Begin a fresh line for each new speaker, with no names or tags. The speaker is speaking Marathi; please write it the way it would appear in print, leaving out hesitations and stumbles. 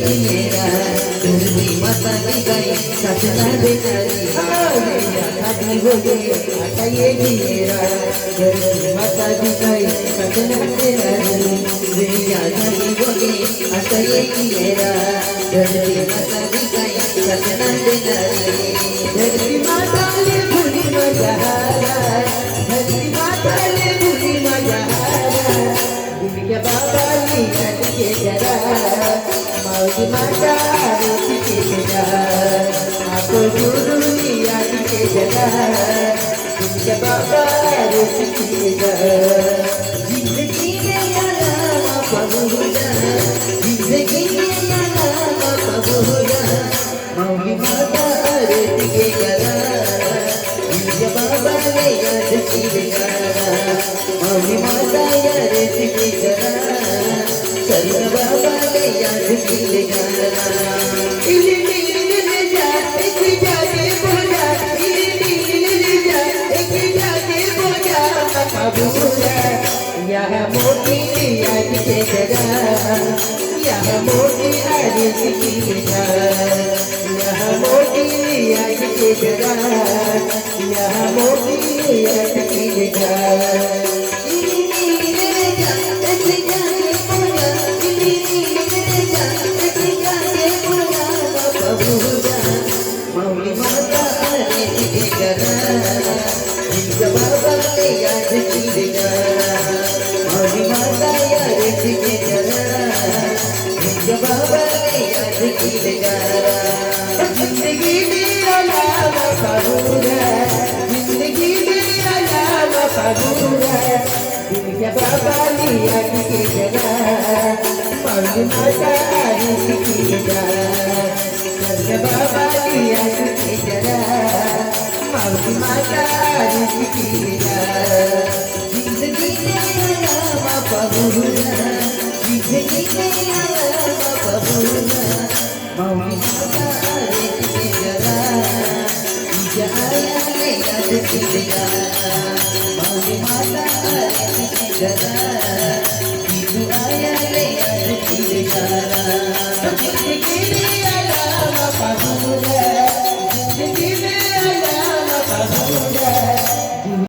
मेरा धरती माता की गाय सजना बेचारी शादी हो गई आता ये मेरा धरती माता की गाय सजना बेचारी शादी हो गई आता ये मेरा धरती माता की गाय सजना बेचारी धरती माता ले भूली मजारा धरती माता ले भूली मजारा दुनिया बाबा ली के जरा माउली माता रोटी के जरा आपको गुरु याद के जरा दुनिया बाबा रोटी के जरा जिंदगी में यारा पबुरा जिंदगी में यारा पबुरा माउली माता रोटी के जरा दुनिया बाबा याद के जरा माउली माता याद के जरा चल बाबा ने याद की गाना इली ले जा एक जाके बोला इली ले जा एक जाके बोला कबूला यह मोटी याद के जरा यह मोटी याद की जरा यह मोटी याद के जरा यह मोटी याद की जरा माउली माता रे के जरा जिनका बाबा ने याद की जरा माउली माता याद के जरा जिनका बाबा ने याद की जरा जिंदगी मेरा लावा पबूरा जिंदगी मेरा लावा पबूरा जिनका बाबा ने याद के जरा माउली माता याद की जरा बाबा याद के जरा माउली माता की जरा जिंदगी में आवा पबूरा जिंदगी में आवा पबूरा माउली माता के जरा जहाया ने याद की जरा माउली माता के जरा